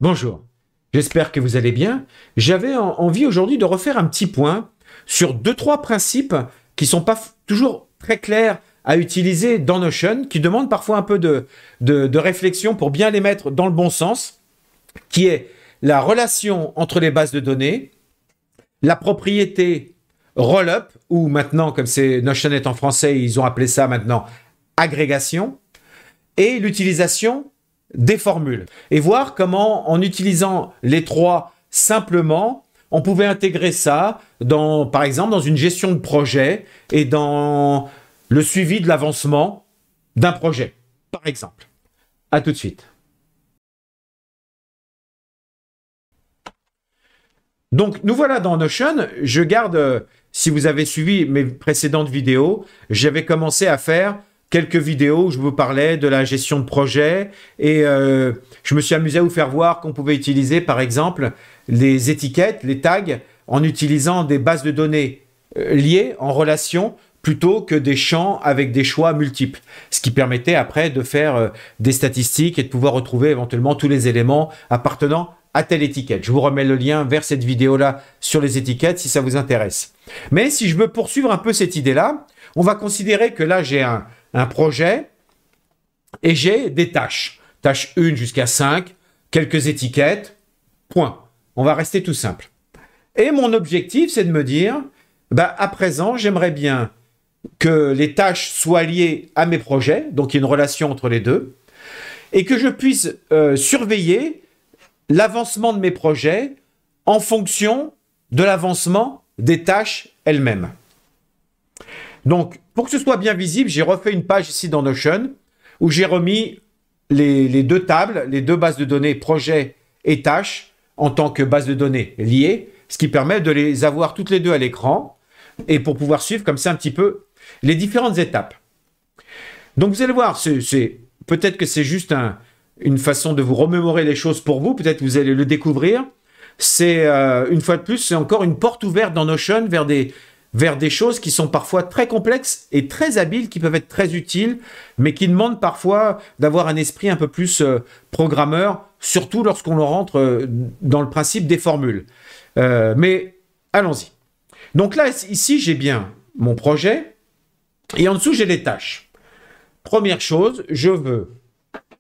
Bonjour, j'espère que vous allez bien. J'avais envie aujourd'hui de refaire un petit point sur deux, trois principes qui ne sont pas toujours très clairs à utiliser dans Notion, qui demandent parfois un peu de réflexion pour bien les mettre dans le bon sens, qui est la relation entre les bases de données, la propriété roll-up, ou maintenant, comme c'est Notion est en français, ils ont appelé ça maintenant agrégation, et l'utilisation des formules. Et voir comment, en utilisant les trois simplement, on pouvait intégrer ça, par exemple, dans une gestion de projet et dans le suivi de l'avancement d'un projet, par exemple. À tout de suite. Donc, nous voilà dans Notion. Je garde, si vous avez suivi mes précédentes vidéos, j'avais commencé à faire quelques vidéos où je vous parlais de la gestion de projet et je me suis amusé à vous faire voir qu'on pouvait utiliser, par exemple, les étiquettes, les tags, en utilisant des bases de données liées en relation plutôt que des champs avec des choix multiples. Ce qui permettait après de faire des statistiques et de pouvoir retrouver éventuellement tous les éléments appartenant à telle étiquette. Je vous remets le lien vers cette vidéo-là sur les étiquettes si ça vous intéresse. Mais si je veux poursuivre un peu cette idée-là, on va considérer que là, j'ai un projet et j'ai des tâches. Tâche 1 jusqu'à 5, quelques étiquettes, point. On va rester tout simple. Et mon objectif, c'est de me dire, à présent, j'aimerais bien que les tâches soient liées à mes projets, donc il y a une relation entre les deux, et que je puisse surveiller l'avancement de mes projets en fonction de l'avancement des tâches elles-mêmes. Donc, pour que ce soit bien visible, j'ai refait une page ici dans Notion où j'ai remis les deux tables, les deux bases de données projet et tâches en tant que base de données liées, ce qui permet de les avoir toutes les deux à l'écran et pour pouvoir suivre comme ça un petit peu les différentes étapes. Donc, vous allez voir, peut-être que c'est juste une façon de vous remémorer les choses pour vous, peut-être que vous allez le découvrir. C'est, une fois de plus, c'est encore une porte ouverte dans Notion vers des choses qui sont parfois très complexes et très habiles, qui peuvent être très utiles, mais qui demandent parfois d'avoir un esprit un peu plus programmeur, surtout lorsqu'on rentre dans le principe des formules. Mais allons-y. Donc là, ici, j'ai bien mon projet, et en dessous, j'ai les tâches. Première chose, je veux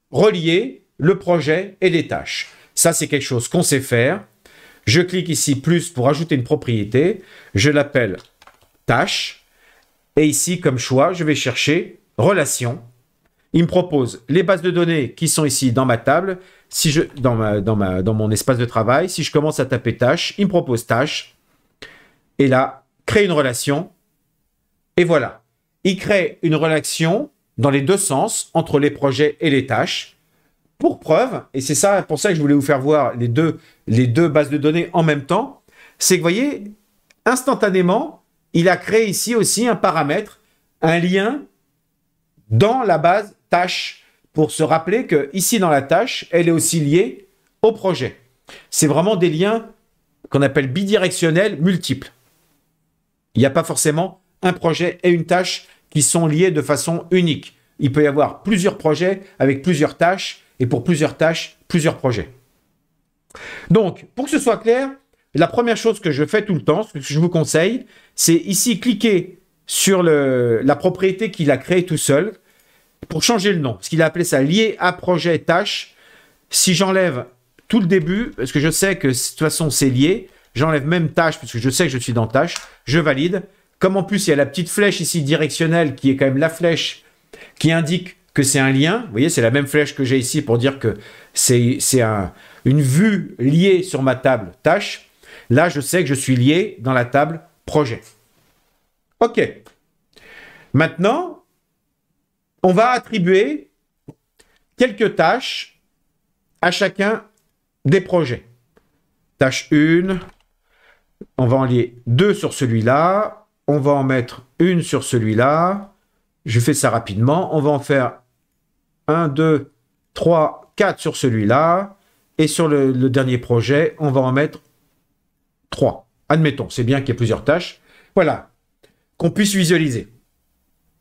relier le projet et les tâches. Ça, c'est quelque chose qu'on sait faire. Je clique ici plus pour ajouter une propriété. Je l'appelle tâche. Et ici, comme choix, je vais chercher relation. Il me propose les bases de données qui sont ici dans ma table, dans mon espace de travail. Si je commence à taper tâche, il me propose tâche. Et là, créer une relation. Et voilà. Il crée une relation dans les deux sens entre les projets et les tâches. Pour preuve, et c'est ça pour ça que je voulais vous faire voir les deux bases de données en même temps, c'est que vous voyez, instantanément, il a créé ici aussi un paramètre, un lien dans la base tâche, pour se rappeler que ici dans la tâche, elle est aussi liée au projet. C'est vraiment des liens qu'on appelle bidirectionnels multiples. Il n'y a pas forcément un projet et une tâche qui sont liés de façon unique. Il peut y avoir plusieurs projets avec plusieurs tâches, et pour plusieurs tâches, plusieurs projets. Donc, pour que ce soit clair, la première chose que je fais tout le temps, ce que je vous conseille, c'est ici cliquer sur la propriété qu'il a créée tout seul pour changer le nom. Parce qu'il a appelé ça lié à projet tâche. Si j'enlève tout le début, parce que je sais que de toute façon c'est lié, j'enlève même tâche, parce que je sais que je suis dans tâche, je valide. Comme en plus il y a la petite flèche ici directionnelle qui est quand même la flèche qui indique que c'est un lien. Vous voyez, c'est la même flèche que j'ai ici pour dire que c'est une vue liée sur ma table tâche. Là, je sais que je suis lié dans la table projet. OK. Maintenant, on va attribuer quelques tâches à chacun des projets. Tâche 1, on va en lier 2 sur celui-là. On va en mettre une sur celui-là. Je fais ça rapidement. On va en faire 1, 2, 3, 4 sur celui-là. Et sur le dernier projet, on va en mettre 3. Admettons, c'est bien qu'il y ait plusieurs tâches. Voilà, qu'on puisse visualiser.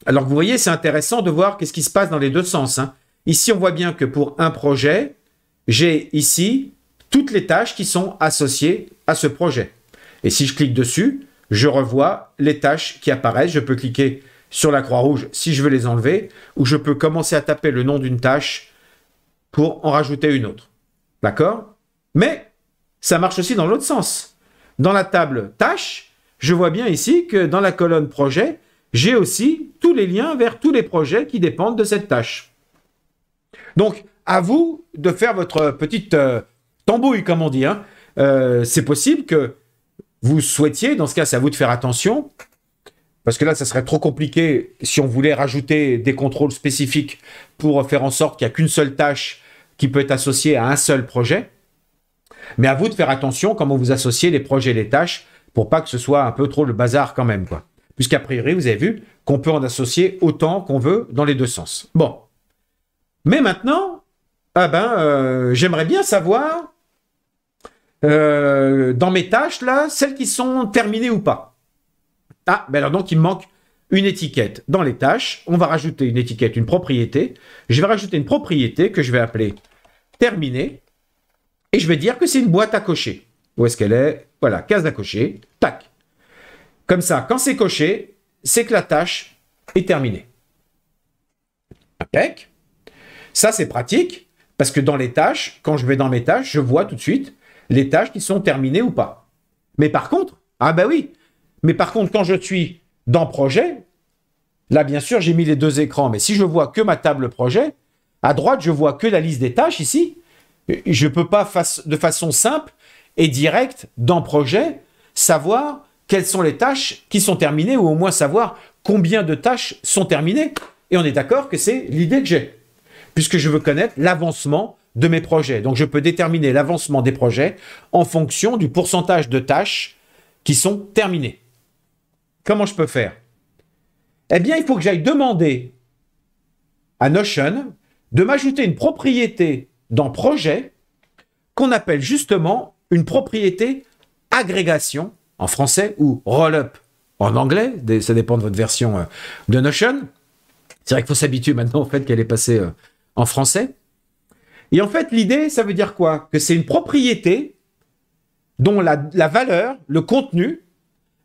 Alors que vous voyez, c'est intéressant de voir qu'est-ce qui se passe dans les deux sens. Ici, on voit bien que pour un projet, j'ai ici toutes les tâches qui sont associées à ce projet. Et si je clique dessus, je revois les tâches qui apparaissent. Je peux cliquer sur la croix rouge si je veux les enlever, ou je peux commencer à taper le nom d'une tâche pour en rajouter une autre. D'accord? Mais ça marche aussi dans l'autre sens. Dans la table tâches, je vois bien ici que dans la colonne projet, j'ai aussi tous les liens vers tous les projets qui dépendent de cette tâche. Donc, à vous de faire votre petite tambouille, comme on dit. Hein. C'est possible que vous souhaitiez, dans ce cas, c'est à vous de faire attention, parce que là, ça serait trop compliqué si on voulait rajouter des contrôles spécifiques pour faire en sorte qu'il n'y a qu'une seule tâche qui peut être associée à un seul projet. Mais à vous de faire attention comment vous associez les projets et les tâches pour pas que ce soit un peu trop le bazar quand même, quoi. Puisqu'a priori, vous avez vu qu'on peut en associer autant qu'on veut dans les deux sens. Bon. Mais maintenant, j'aimerais bien savoir dans mes tâches, là, celles qui sont terminées ou pas. Ah, ben alors donc il me manque une étiquette. Dans les tâches, on va rajouter une étiquette, une propriété. Je vais rajouter une propriété que je vais appeler terminée. Et je vais dire que c'est une boîte à cocher. Où est-ce qu'elle est? Voilà, case à cocher. Tac. Comme ça, quand c'est coché, c'est que la tâche est terminée. Impec. Ça, c'est pratique, parce que dans les tâches, quand je vais dans mes tâches, je vois tout de suite les tâches qui sont terminées ou pas. Mais par contre, mais par contre, quand je suis dans projet, là, bien sûr, j'ai mis les deux écrans, mais si je vois que ma table projet, à droite, je vois que la liste des tâches ici. Je ne peux pas, de façon simple et directe, dans projet, savoir quelles sont les tâches qui sont terminées, ou au moins savoir combien de tâches sont terminées. Et on est d'accord que c'est l'idée que j'ai, puisque je veux connaître l'avancement de mes projets. Donc, je peux déterminer l'avancement des projets en fonction du pourcentage de tâches qui sont terminées. Comment je peux faire? Eh bien, il faut que j'aille demander à Notion de m'ajouter une propriété dans projet qu'on appelle justement une propriété agrégation en français ou roll-up en anglais. Ça dépend de votre version de Notion. C'est vrai qu'il faut s'habituer maintenant au fait qu'elle est passée en français. Et en fait, l'idée, ça veut dire quoi? Que c'est une propriété dont la valeur, le contenu,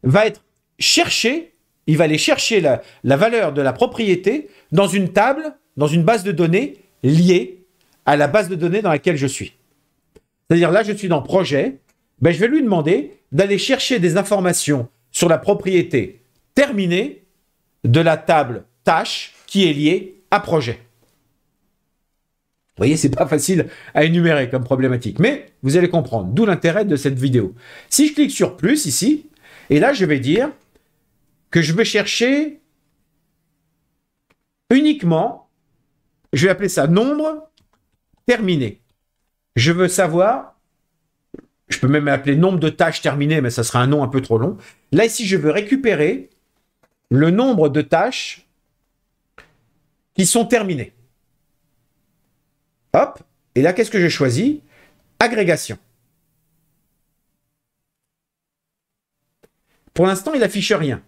va être cherché, il va aller chercher la valeur de la propriété dans une table, dans une base de données liée à la base de données dans laquelle je suis. C'est-à-dire, là, je suis dans projet, je vais lui demander d'aller chercher des informations sur la propriété terminée de la table tâche qui est liée à projet. Vous voyez, c'est pas facile à énumérer comme problématique, mais vous allez comprendre, d'où l'intérêt de cette vidéo. Si je clique sur plus ici, et là, je vais dire que je vais chercher uniquement, je vais appeler ça nombre terminé. Je veux savoir, je peux même appeler nombre de tâches terminées, mais ça sera un nom un peu trop long. Là, ici, je veux récupérer le nombre de tâches qui sont terminées. Hop, et là, qu'est-ce que je choisis? Agrégation. Pour l'instant, il n'affiche rien.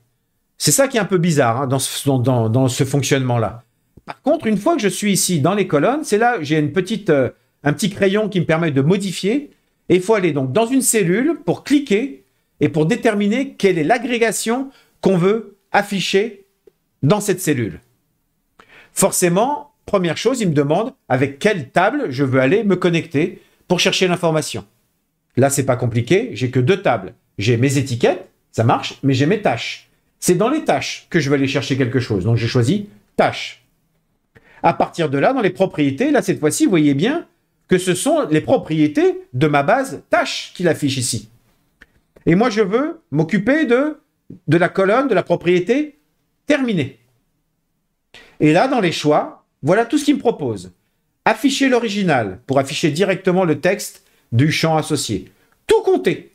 C'est ça qui est un peu bizarre hein, dans ce fonctionnement-là. Par contre, une fois que je suis ici dans les colonnes, c'est là j'ai un petit crayon qui me permet de modifier. Et il faut aller donc dans une cellule pour cliquer et pour déterminer quelle est l'agrégation qu'on veut afficher dans cette cellule. Forcément, première chose, il me demande avec quelle table je veux aller me connecter pour chercher l'information. Là, c'est pas compliqué, j'ai que deux tables. J'ai mes étiquettes, ça marche, mais j'ai mes tâches. C'est dans les tâches que je vais aller chercher quelque chose. Donc, j'ai choisi tâches. À partir de là, dans les propriétés, là, cette fois-ci, vous voyez bien que ce sont les propriétés de ma base tâches qu'il affiche ici. Et moi, je veux m'occuper de la colonne de la propriété terminée. Et là, dans les choix, voilà tout ce qu'il me propose. Afficher l'original pour afficher directement le texte du champ associé. Tout compter.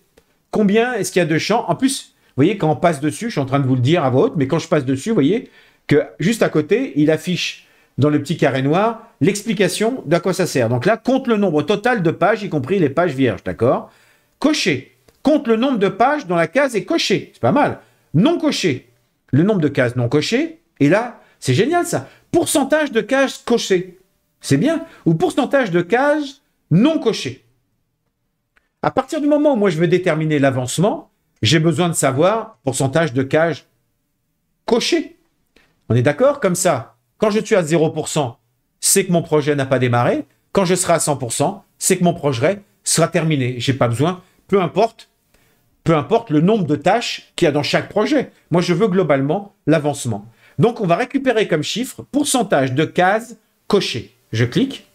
Combien est-ce qu'il y a de champs? En plus, vous voyez, quand on passe dessus, je suis en train de vous le dire à voix haute, mais quand je passe dessus, vous voyez que juste à côté, il affiche dans le petit carré noir l'explication d'à quoi ça sert. Donc là, compte le nombre total de pages, y compris les pages vierges, d'accord? Cocher. Compte le nombre de pages dont la case est cochée. C'est pas mal. Non coché. Le nombre de cases non cochées. Et là, c'est génial ça. Pourcentage de cases cochées. C'est bien. Ou pourcentage de cases non cochées. À partir du moment où moi je veux déterminer l'avancement, j'ai besoin de savoir pourcentage de cases cochées. On est d'accord? Comme ça, quand je suis à 0%, c'est que mon projet n'a pas démarré. Quand je serai à 100%, c'est que mon projet sera terminé. J'ai pas besoin, peu importe le nombre de tâches qu'il y a dans chaque projet. Moi, je veux globalement l'avancement. Donc, on va récupérer comme chiffre pourcentage de cases cochées. Je clique.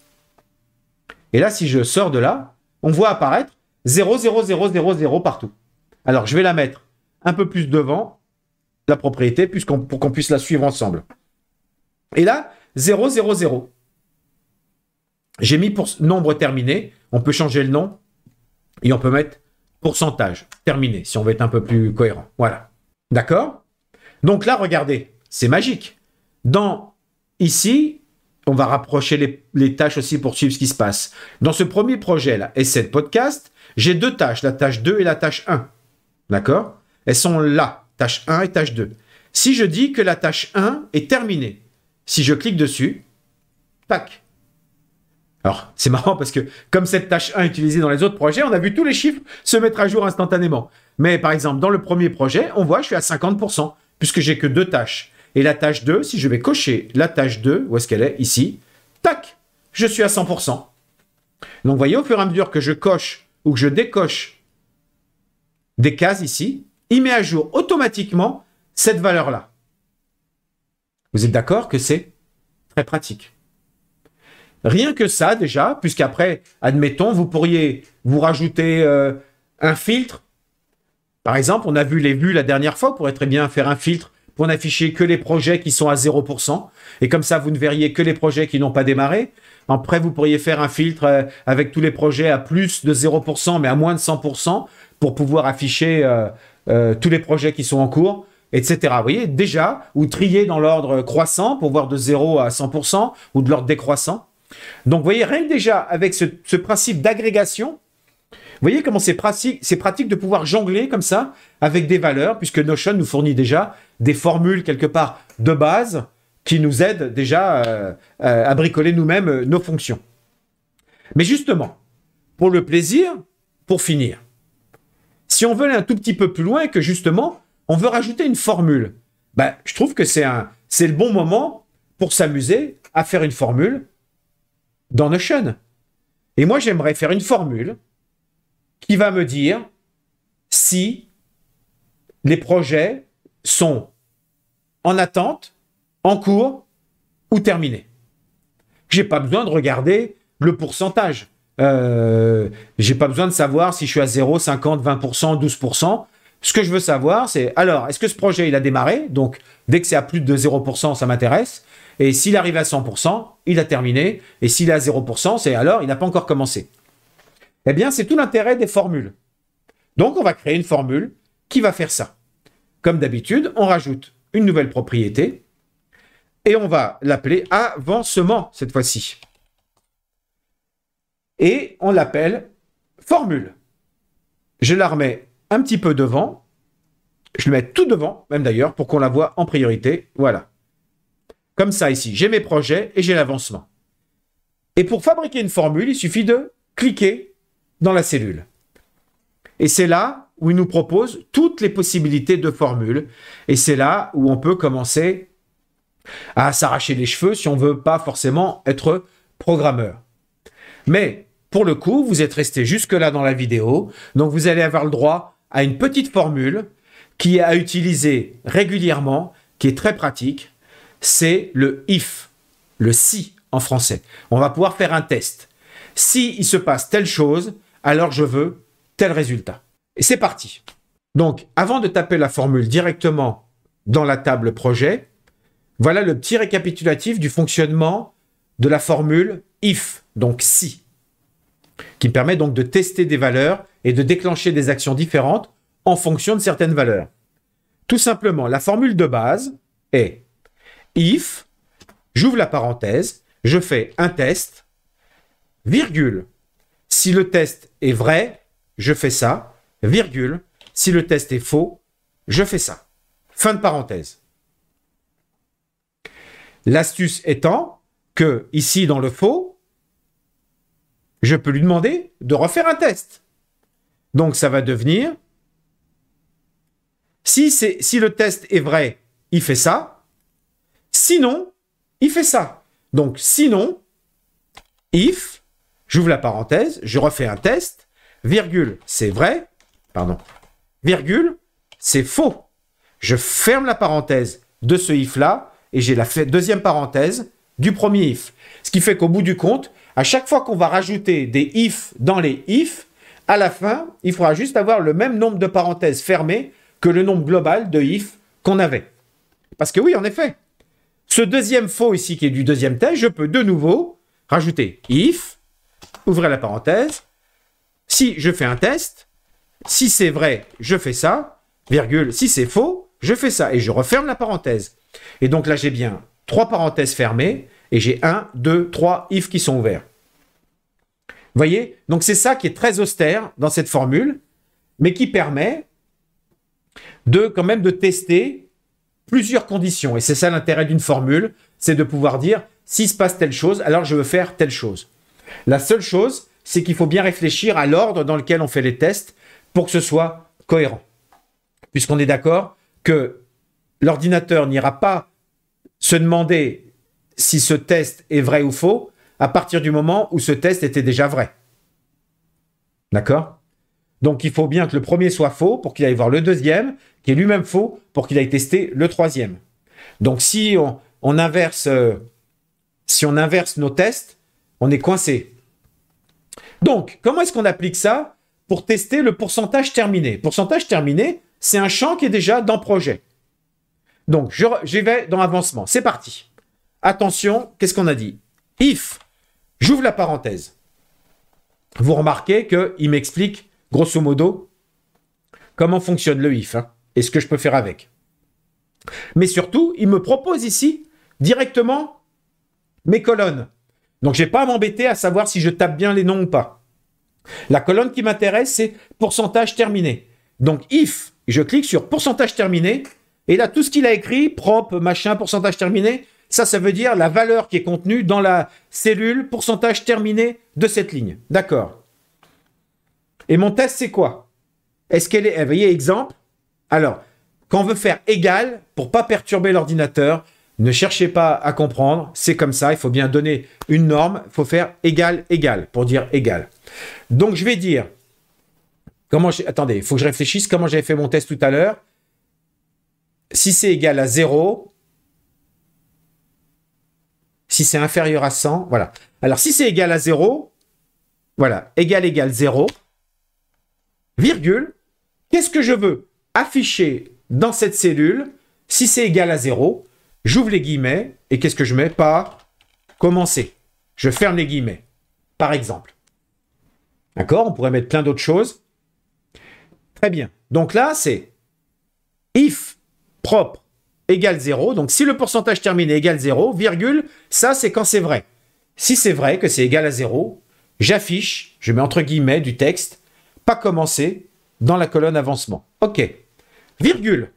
Et là, si je sors de là, on voit apparaître 0, 0, 0, 0, 0 partout. Alors, je vais la mettre un peu plus devant la propriété pour qu'on puisse la suivre ensemble. Et là, 0, 0, 0. J'ai mis pour nombre terminé. On peut changer le nom et on peut mettre pourcentage terminé si on veut être un peu plus cohérent. Voilà. D'accord? Donc là, regardez, c'est magique. Ici, on va rapprocher les tâches aussi pour suivre ce qui se passe. Dans ce premier projet-là, Essai de podcast, j'ai deux tâches, la tâche 2 et la tâche 1. D'accord? Elles sont là, tâche 1 et tâche 2. Si je dis que la tâche 1 est terminée, si je clique dessus, tac. Alors, c'est marrant parce que comme cette tâche 1 est utilisée dans les autres projets, on a vu tous les chiffres se mettre à jour instantanément. Mais par exemple, dans le premier projet, on voit que je suis à 50%, puisque j'ai que deux tâches. Et la tâche 2, si je vais cocher la tâche 2, où est-ce qu'elle est? Ici, tac, je suis à 100%. Donc, vous voyez, au fur et à mesure que je coche ou que je décoche des cases ici, il met à jour automatiquement cette valeur-là. Vous êtes d'accord que c'est très pratique? Rien que ça, déjà, puisqu'après, admettons, vous pourriez vous rajouter un filtre. Par exemple, on a vu les vues la dernière fois, vous pourrez très bien faire un filtre pour n'afficher que les projets qui sont à 0%. Et comme ça, vous ne verriez que les projets qui n'ont pas démarré. Après, vous pourriez faire un filtre avec tous les projets à plus de 0%, mais à moins de 100%, pour pouvoir afficher tous les projets qui sont en cours, etc. Vous voyez, déjà, ou trier dans l'ordre croissant pour voir de 0 à 100%, ou de l'ordre décroissant. Donc, vous voyez, rien que déjà, avec ce principe d'agrégation, vous voyez comment c'est pratique de pouvoir jongler comme ça avec des valeurs, puisque Notion nous fournit déjà des formules quelque part de base qui nous aident déjà à bricoler nous-mêmes nos fonctions. Mais justement, pour le plaisir, pour finir, si on veut aller un tout petit peu plus loin et que justement, on veut rajouter une formule, ben, je trouve que c'est le bon moment pour s'amuser à faire une formule dans Notion. Et moi, j'aimerais faire une formule qui va me dire si les projets sont en attente, en cours ou terminés. Je n'ai pas besoin de regarder le pourcentage. Je n'ai pas besoin de savoir si je suis à 0, 50, 20%, 12%. Ce que je veux savoir, c'est alors, est-ce que ce projet, il a démarré? Donc, dès que c'est à plus de 0%, ça m'intéresse. Et s'il arrive à 100%, il a terminé. Et s'il est à 0%, c'est alors, il n'a pas encore commencé. Eh bien, c'est tout l'intérêt des formules. Donc, on va créer une formule qui va faire ça. Comme d'habitude, on rajoute une nouvelle propriété et on va l'appeler avancement cette fois-ci. Et on l'appelle formule. Je la remets un petit peu devant. Je le mets tout devant, même d'ailleurs, pour qu'on la voit en priorité. Voilà. Comme ça ici, j'ai mes projets et j'ai l'avancement. Et pour fabriquer une formule, il suffit de cliquer dans la cellule. Et c'est là où il nous propose toutes les possibilités de formules. Et c'est là où on peut commencer à s'arracher les cheveux si on ne veut pas forcément être programmeur. Mais pour le coup, vous êtes resté jusque-là dans la vidéo. Donc vous allez avoir le droit à une petite formule qui est à utiliser régulièrement, qui est très pratique. C'est le if, le si en français. On va pouvoir faire un test. Si il se passe telle chose, alors je veux tel résultat. Et c'est parti. Donc, avant de taper la formule directement dans la table projet, voilà le petit récapitulatif du fonctionnement de la formule if, donc si, qui me permet donc de tester des valeurs et de déclencher des actions différentes en fonction de certaines valeurs. Tout simplement, la formule de base est if, j'ouvre la parenthèse, je fais un test, virgule. Si le test est vrai, je fais ça, virgule. Si le test est faux, je fais ça. Fin de parenthèse. L'astuce étant que, ici dans le faux, je peux lui demander de refaire un test. Donc, ça va devenir, si le test est vrai, il fait ça. Sinon, il fait ça. Donc, sinon, if, j'ouvre la parenthèse, je refais un test, virgule, c'est vrai, pardon, virgule, c'est faux. Je ferme la parenthèse de ce if-là et j'ai la deuxième parenthèse du premier if. Ce qui fait qu'au bout du compte, à chaque fois qu'on va rajouter des if dans les if, à la fin, il faudra juste avoir le même nombre de parenthèses fermées que le nombre global de if qu'on avait. Parce que oui, en effet, ce deuxième faux ici qui est du deuxième test, je peux de nouveau rajouter if, ouvrir la parenthèse, si je fais un test, si c'est vrai, je fais ça, virgule, si c'est faux, je fais ça, et je referme la parenthèse. Et donc là, j'ai bien 3 parenthèses fermées, et j'ai 1, 2, 3 if qui sont ouverts. Vous voyez? Donc c'est ça qui est très austère dans cette formule, mais qui permet quand même de tester plusieurs conditions. Et c'est ça l'intérêt d'une formule, c'est de pouvoir dire, s'il se passe telle chose, alors je veux faire telle chose. La seule chose, c'est qu'il faut bien réfléchir à l'ordre dans lequel on fait les tests pour que ce soit cohérent. Puisqu'on est d'accord que l'ordinateur n'ira pas se demander si ce test est vrai ou faux à partir du moment où ce test était déjà vrai. D'accord? Donc il faut bien que le premier soit faux pour qu'il aille voir le deuxième, qui est lui-même faux pour qu'il aille tester le troisième. Donc si on inverse nos tests, on est coincé. Donc, comment est-ce qu'on applique ça pour tester le pourcentage terminé? Pourcentage terminé, c'est un champ qui est déjà dans projet. Donc, j'y vais dans avancement. C'est parti. Attention, qu'est-ce qu'on a dit? If, j'ouvre la parenthèse. Vous remarquez qu'il m'explique, grosso modo, comment fonctionne le if et ce que je peux faire avec. Mais surtout, il me propose ici directement mes colonnes. Donc, je n'ai pas à m'embêter à savoir si je tape bien les noms ou pas. La colonne qui m'intéresse, c'est pourcentage terminé. Donc, if, je clique sur pourcentage terminé, et là, tout ce qu'il a écrit, propre, machin, pourcentage terminé, ça veut dire la valeur qui est contenue dans la cellule pourcentage terminé de cette ligne. D'accord. Et mon test, c'est quoi? Est-ce qu'elle est... Vous voyez, exemple. Alors, quand on veut faire égal, pour ne pas perturber l'ordinateur, ne cherchez pas à comprendre, c'est comme ça, il faut bien donner une norme, il faut faire égal, égal, pour dire égal. Donc, je vais dire, attendez, il faut que je réfléchisse comment j'avais fait mon test tout à l'heure. Si c'est égal à 0, si c'est inférieur à 100, voilà. Alors, si c'est égal à 0, voilà, égal, égal, 0, virgule, qu'est-ce que je veux afficher dans cette cellule si c'est égal à 0? J'ouvre les guillemets et qu'est-ce que je mets? Pas commencer. Je ferme les guillemets, par exemple. D'accord? On pourrait mettre plein d'autres choses. Très bien. Donc là, c'est if propre égale 0. Donc si le pourcentage terminé égale 0, virgule, ça c'est quand c'est vrai. Si c'est vrai que c'est égal à 0, j'affiche, je mets entre guillemets du texte, pas commencer dans la colonne avancement. OK. Virgule.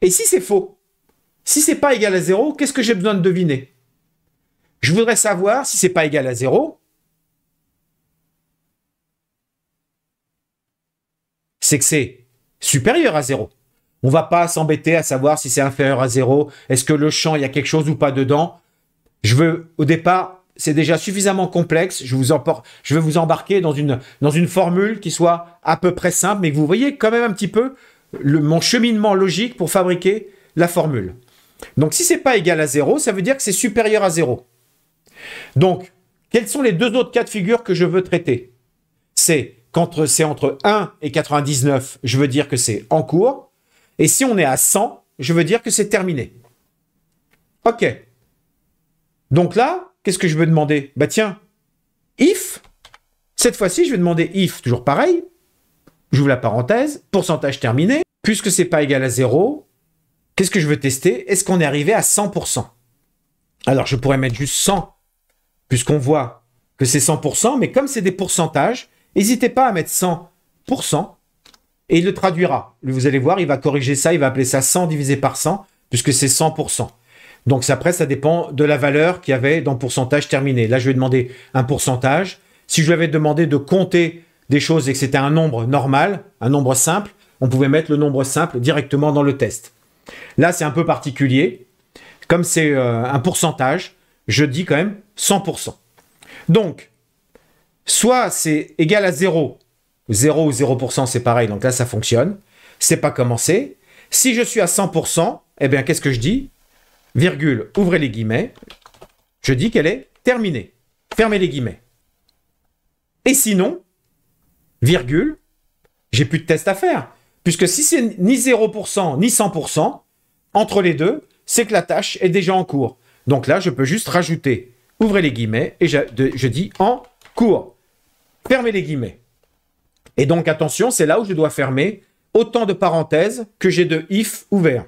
Et si c'est faux? Si c'est pas égal à 0, qu'est-ce que j'ai besoin de deviner? Je voudrais savoir si c'est pas égal à 0, c'est que c'est supérieur à 0. On ne va pas s'embêter à savoir si c'est inférieur à 0. Est-ce que le champ, il y a quelque chose ou pas dedans? Au départ, c'est déjà suffisamment complexe. Je vais vous embarquer dans une formule qui soit à peu près simple, mais que vous voyez quand même un petit peu mon cheminement logique pour fabriquer la formule. Donc, si ce n'est pas égal à 0, ça veut dire que c'est supérieur à 0. Donc, quels sont les deux autres cas de figure que je veux traiter? C'est quand c'est entre 1 et 99, je veux dire que c'est en cours. Et si on est à 100, je veux dire que c'est terminé. OK. Donc là, qu'est-ce que je veux demander? Bah tiens, if, cette fois-ci, je vais demander if, toujours pareil. J'ouvre la parenthèse, pourcentage terminé. Puisque c'est pas égal à 0, qu'est-ce que je veux tester? Est-ce qu'on est arrivé à 100%? Alors, je pourrais mettre juste 100, puisqu'on voit que c'est 100%, mais comme c'est des pourcentages, n'hésitez pas à mettre 100%, et il le traduira. Vous allez voir, il va corriger ça, il va appeler ça 100 divisé par 100, puisque c'est 100%. Donc après, ça dépend de la valeur qu'il y avait dans pourcentage terminé. Là, je vais demander un pourcentage. Si je lui avais demandé de compter des choses et que c'était un nombre normal, un nombre simple, on pouvait mettre le nombre simple directement dans le test. Là, c'est un peu particulier. Comme c'est un pourcentage, je dis quand même 100%. Donc, soit c'est égal à 0. 0 ou 0%, c'est pareil. Donc là, ça fonctionne. C'est pas commencé. Si je suis à 100%, eh bien, qu'est-ce que je dis? Virgule, ouvrez les guillemets. Je dis qu'elle est terminée. Fermez les guillemets. Et sinon, virgule, j'ai plus de test à faire. Puisque si c'est ni 0% ni 100%, entre les deux, c'est que la tâche est déjà en cours. Donc là, je peux juste rajouter, ouvrez les guillemets, et je dis en cours. Fermez les guillemets. Et donc, attention, c'est là où je dois fermer autant de parenthèses que j'ai de if ouverts.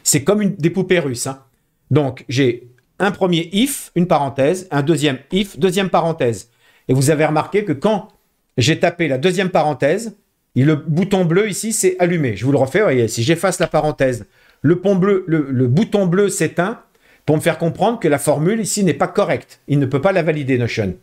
C'est comme des poupées russes. Hein. Donc, j'ai un premier if, une parenthèse, un deuxième if, deuxième parenthèse. Et vous avez remarqué que quand j'ai tapé la deuxième parenthèse, le bouton bleu ici, c'est allumé. Je vous le refais, voyez, si j'efface la parenthèse, le bouton bleu s'éteint pour me faire comprendre que la formule ici n'est pas correcte. Il ne peut pas la valider, Notion.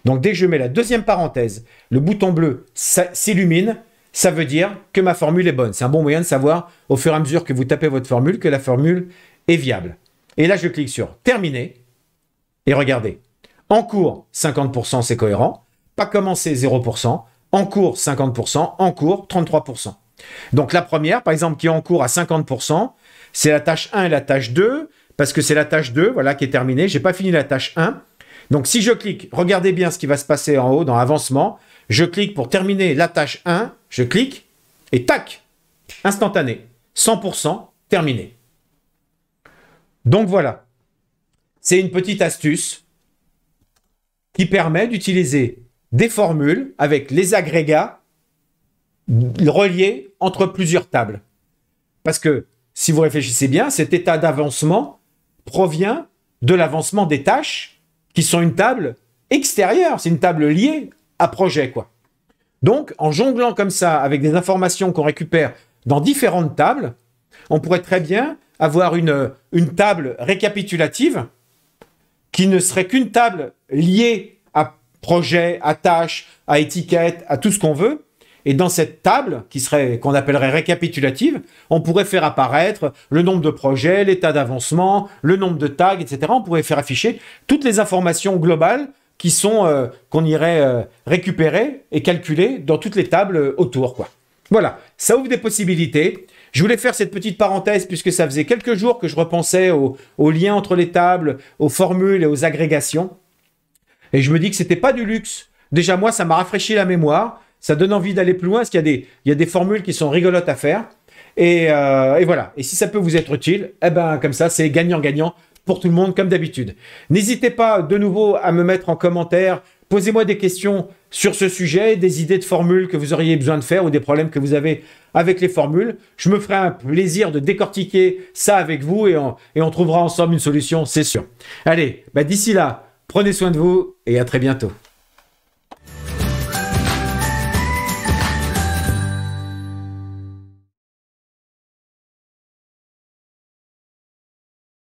Donc, dès que je mets la deuxième parenthèse, le bouton bleu s'illumine, ça veut dire que ma formule est bonne. C'est un bon moyen de savoir, au fur et à mesure que vous tapez votre formule, que la formule est viable. Et là, je clique sur « Terminer » et regardez. En cours, 50%, c'est cohérent. Pas commencé, 0%. En cours, 50%. En cours, 33%. Donc, la première, par exemple, qui est en cours à 50%, c'est la tâche 1 et la tâche 2, parce que c'est la tâche 2, voilà, qui est terminée. Je n'ai pas fini la tâche 1. Donc, si je clique, regardez bien ce qui va se passer en haut dans avancement. Je clique pour terminer la tâche 1, je clique, et tac, instantané, 100% terminé. Donc voilà, c'est une petite astuce qui permet d'utiliser des formules avec les agrégats reliés entre plusieurs tables. Parce que, si vous réfléchissez bien, cet état d'avancement provient de l'avancement des tâches qui sont une table extérieure, c'est une table liée à projet, quoi. Donc, en jonglant comme ça avec des informations qu'on récupère dans différentes tables, on pourrait très bien avoir une table récapitulative qui ne serait qu'une table liée à projet, à tâche, à étiquette, à tout ce qu'on veut. Et dans cette table, qu'on appellerait récapitulative, on pourrait faire apparaître le nombre de projets, l'état d'avancement, le nombre de tags, etc. On pourrait faire afficher toutes les informations globales qui sont qu'on irait récupérer et calculer dans toutes les tables autour, quoi. Voilà, ça ouvre des possibilités. Je voulais faire cette petite parenthèse puisque ça faisait quelques jours que je repensais aux liens entre les tables, aux formules et aux agrégations. Et je me dis que c'était pas du luxe. Déjà, moi, ça m'a rafraîchi la mémoire. Ça donne envie d'aller plus loin parce qu'il y a des formules qui sont rigolotes à faire. Et voilà. Et si ça peut vous être utile, eh ben, comme ça, c'est gagnant-gagnant pour tout le monde, comme d'habitude. N'hésitez pas de nouveau à me mettre en commentaire. Posez-moi des questions sur ce sujet, des idées de formules que vous auriez besoin de faire ou des problèmes que vous avez avec les formules. Je me ferai un plaisir de décortiquer ça avec vous et on trouvera ensemble une solution, c'est sûr. Allez, d'ici là, prenez soin de vous et à très bientôt.